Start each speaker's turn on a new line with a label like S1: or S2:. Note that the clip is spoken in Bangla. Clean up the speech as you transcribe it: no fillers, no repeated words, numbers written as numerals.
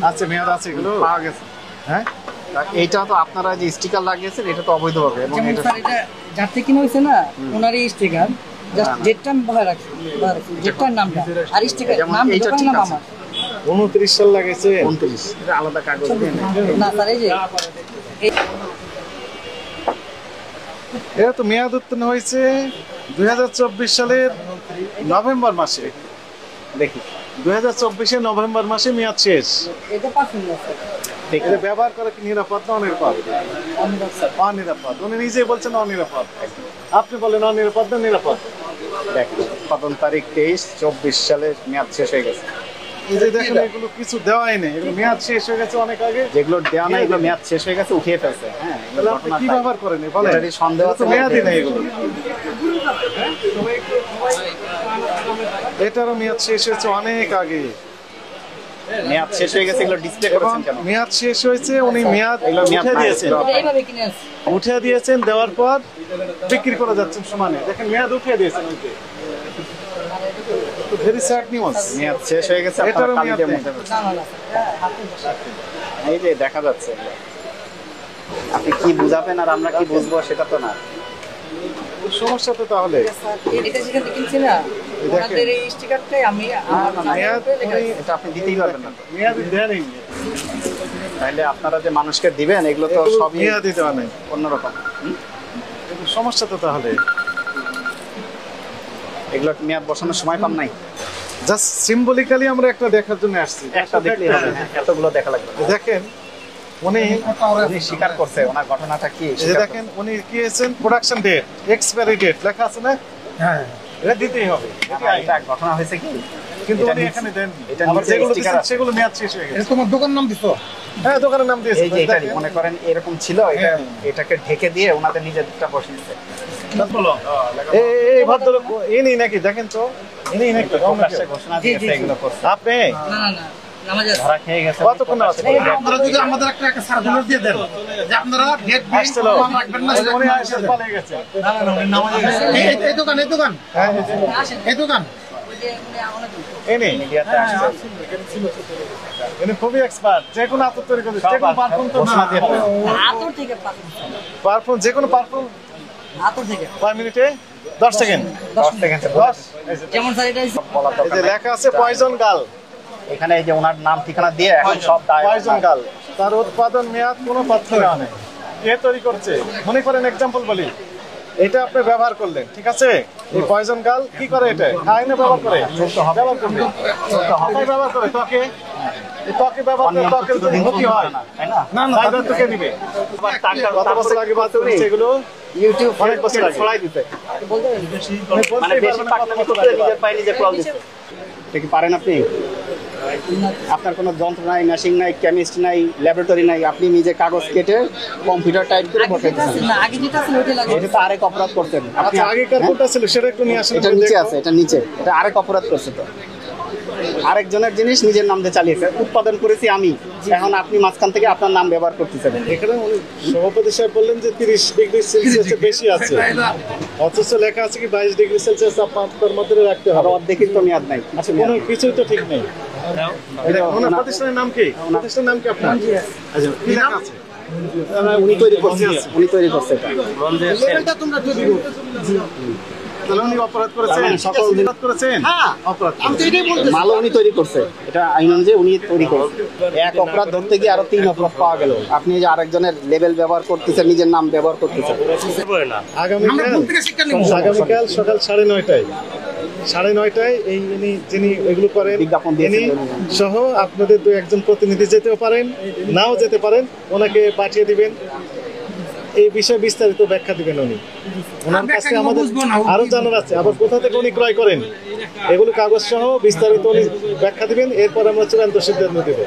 S1: আচ্ছা মেয়াদ আছে এগুলো
S2: পাওয়া গেছে।
S1: হ্যাঁ
S2: এইটা তো আপনারা যে স্টিকার লাগিয়েছেন এটা তো অবৈধভাবে এবং
S3: যেমন
S2: এটা
S3: স্যার এটা যার থেকে কিনে হয়েছে না ওনারই স্টিকার জাস্ট ডেটটা আমি বহায় রাখছি ডেটটার নামটা আর স্টিকার
S2: যেমন
S3: নাম
S2: এইটা
S3: দোকানের
S2: ঠিক
S3: নাম
S2: আছে।
S3: আমার
S1: 29 সাল লাগাইছে
S2: 29 এটা আলাদা কাগজ দিয়ে নেই।
S3: না স্যার এই যে
S1: এটা তো মেয়াদ উত্তীর্ণ হয়েছে 2024 সালের নভেম্বর মাসে
S2: দেখি
S1: 2024 নভেম্বর মাসে মেয়াদ শেষ
S3: এটা পারফিউম না স্যার
S1: এটা ব্যবহার করা কি নিরাপদ না অনিরাপদ
S3: অনুরাগ স্যার
S1: অনিরাপদ উনি নিজেই বলছেন অনিরাপদ আপনি বলেন অনিরাপদ না নিরাপদ
S2: দেখি উৎপাদন তারিখ 23-24 সালে মেয়াদ শেষ হয়ে গেছে।
S1: এই যে দেখেন এগুলো কিছু দেওয়াই নেই এগুলো মেয়াদ শেষ হয়ে গেছে অনেক আগে
S2: যেগুলো দেওয়া নাই এগুলো মেয়াদ শেষ হয়ে গেছে উঠিয়ে ফেলছে। হ্যাঁ
S1: তাহলে আপনি কি ব্যবহার করেন বলেন
S2: এটারই সন্দেহ আছে
S1: তো মেয়াদই নেই এগুলো এটারও মেয়াদ শেষ হয়েছে অনেক আগে
S2: মেয়াদ শেষ হয়ে গেছে এগুলো ডিসপ্লে
S1: এবং
S2: করেছেন কেন?
S1: মেয়াদ শেষ হয়েছে উনি মেয়াদ
S2: এগুলো মেয়াদ
S1: উঠে
S2: নাই।
S1: দিয়েছেন
S3: এটা এইভাবে কিনে আছে
S1: উঠে দিয়েছেন দেওয়ার পর বিক্রি করে যাচ্ছেন সমানে দেখেন মেয়াদ উঠে দিয়েছেন ওই যে ভেরি স্যাড নিউজ
S2: মেয়াদ শেষ হয়ে গেছে আপনারা
S1: এটারও
S2: কালি
S1: মেয়াদ
S2: দিয়ে
S1: নেই।
S2: মুছে ফেলছেন।
S3: না না না স্যার হাতে বসে
S2: এই যে দেখা যাচ্ছে এগুলো। আপনি কি বুঝাবেন আর আমরা কি বুঝবো সেটা তো না।
S1: সমস্যা তো তাহলে
S3: স্যার এটা যেখান থেকে কিনছি না ওনাদের এই স্টিকারটাই আমি আমার
S1: মেয়াদ
S2: এটা আপনি দিতেই পারবেন না।
S1: মেয়াদ দেয়নি
S2: তাহলে আপনারা যে মানুষকে দিবেন এগুলো তো সবই
S1: মেয়াদ দেওয়া নেই
S2: অন্যরকম।
S1: সমস্যা তো তাহলে
S2: এগুলো মেয়াদ বসানোর সময় পান নাই।
S1: জাস্ট সিম্বলিক্যালি আমরা একটা দেখার জন্য আসছি
S2: একটা দেখলেই হবে। হ্যাঁ, এতগুলো দেখা লাগবে না।
S1: দেখেন উনি
S2: উনি স্বীকার করছে ওনার ঘটনাটা কি
S1: এই যে
S2: স্বীকার
S1: দেখেন উনি কি এসেছেন প্রোডাকশন ডেট এক্সপায়ারি ডেট লেখা আছে না
S3: হ্যাঁ
S1: এটা দিতেই হবে
S2: করছে। এটা ঘটনা হয়েছে কি
S1: কিন্তু
S2: এটা
S1: উনি
S2: নিচে-
S1: এখানে দেন
S2: এটা
S1: আবার
S2: নিচে
S1: যেগুলো
S2: sticker
S1: দিয়েছেন
S2: আছে।
S1: সেগুলো মেয়াদ শেষ হয়ে গেছে
S4: এটা তোমার দোকান নাম দিছো?
S1: হ্যাঁ দোকানের নাম দিয়েছে
S2: এই যে এটারই মনে করেন এরকম ছিল এটা এটাকে ঢেকে দিয়ে ওনাদের নিজেরটা বসিয়েছে।
S1: এই ভদ্রলোক ইনি নাকি দেখেন তো ইনি নাকি
S2: প্রকাশ্যে ঘোষণা দিয়েছে এগুলো করছে।
S1: আপনি
S3: না না না নামাজ আছে
S2: ধরা খেয়ে গেছে।
S1: কতক্ষণ আছে
S4: আপনারা যদি আমাদের একটা সার্কুলার দিয়ে দেন যে আপনারা ডেট
S1: আসছিল
S4: রাখবেন না
S1: উনি আসে পালিয়ে গেছে
S4: এই দোকান
S1: হ্যাঁ
S4: এই দোকান
S3: ওই যে উনি আমাদের
S1: ইনি
S2: মিডিয়াতে আসছে।
S1: ইনি খুবই এক্সপার্ট যে কোনো আতর তৈরি করতে যে কোনো পারফিউম তো
S2: ঘোষণা দিয়ে ফেলে।
S3: আতর থেকে পারফিউম
S1: পারফিউম যে কোনো পারফিউম
S3: আতর থেকে
S1: 5 মিনিটে 10 সেকেন্ড
S2: 10 সেকেন্ড
S1: 10
S3: যেমন স্যার এটা
S2: বলা
S1: এই যে
S2: দরকার।
S1: লেখা আছে পয়জন গাল
S2: এখানে এই যে ওনার নাম ঠিকানা দিয়ে এখন সব দায়
S1: পয়জন গাল তার উৎপাদন মেয়াদ কোনো তথ্য দেওয়া নেই কে তৈরি করছে মনে করেন এক্সাম্পল বলি এটা আপনি ব্যবহার করলেন ঠিক আছে এই পয়জন গাল কি করে এটা খায় না ব্যবহার করে ব্যবহার করবে মাথায় ব্যবহার করে ত্বকে এই ত্বকে ব্যবহার করে ত্বকের যদি ক্ষতি হয়
S2: তাই না?
S1: না না দায়িত্ব কে নিবে কত বছর আগে বাদ করেছে এগুলো
S2: ইউটিউব
S1: অনেক বছর আগে।
S2: ছড়াই দিতে।
S3: বলতে পারি
S2: মানে বেশি পাকনামি করতে নিজের পায়ে নিজে প্রল দিতে। এটা কি পারেন আপনি? আপনার কোনো যন্ত্র নাই, মেশিন নাই, কেমিস্ট নাই, ল্যাবরেটরি নাই, আপনি নিজে কাগজ কেটে কম্পিউটার টাইপ করে
S3: আগে
S2: বসাই
S3: যেটা আছে
S2: দিচ্ছেন।
S3: না আগে যেটা আছে ওইটা লাগে
S2: এটা তো আরেক অপরাধ করতেন আপনি।
S1: আচ্ছা আগেকার কোনটা ছিল সেটা একটু নিয়ে আসেন
S2: এটা নিচে আছে, এটা নিচে, এটা আরেক অপরাধ করছে তো। আরেকজনের জিনিস নিজের নাম দিয়ে চালিয়েছে, উৎপাদন করেছি আমি, এখন আপনি মাঝখান থেকে আপনার নাম ব্যবহার করতেছেন।
S1: এখানে উনি সভাপতি সাহেব বললেন যে 30 ডিগ্রি সেলসিয়াসের বেশি আছে অথচ লেখা আছে কি 22 ডিগ্রি সেলসিয়াস তাপমাত্রার মধ্যে রাখতে
S2: আর
S1: হবে
S2: অর্ধেকই তো মেয়াদ নাই।
S1: আচ্ছা কোনো কিছুই তো ঠিক নেই ওনার প্রতিষ্ঠানের নাম কি প্রতিষ্ঠানের নাম কি আপনার আচ্ছা কি লেখা আছে
S2: উনি তৈরি করছে, উনি তৈরি করছে এটা।
S4: এটা তোমরা তৈরি করো।
S1: তাহলে উনি অপরাধ করেছেন
S2: মানে সকল
S1: অপরাধ করেছেন
S4: হ্যাঁ
S1: অপরাধ
S4: আমি তো এটাই বলতেছি।
S2: মালও উনি তৈরি করছে, এটা আইন অনুযায়ী উনি তৈরি করছে। এক অপরাধ ধরতে গিয়ে আরো 3 অপরাধ পাওয়া গেল। আপনি যে আরেকজনের লেবেল ব্যবহার করতেছেন, নিজের নাম ব্যবহার করতেছেন।
S4: আমরা ভুল থেকে শিক্ষা নিব।
S1: আগামীকাল সকাল 9:30টায় 9:30টায় এই যিনি এগুলো করেন
S2: বিজ্ঞাপন দিয়েছেন।
S1: ইনি সহ আপনাদের দু একজন প্রতিনিধি যেতেও পারেন নাও যেতে পারেন ওনাকে পাঠিয়ে দিবেন এই বিষয়ে বিস্তারিত ব্যাখ্যা দিবেন উনি ওনার কাছে আমাদের আরো জানার আছে আবার কোথা থেকে উনি ক্রয় করেন এগুলো কাগজ সহ বিস্তারিত উনি ব্যাখ্যা দিবেন এরপর আমরা চূড়ান্ত সিদ্ধান্ত দেব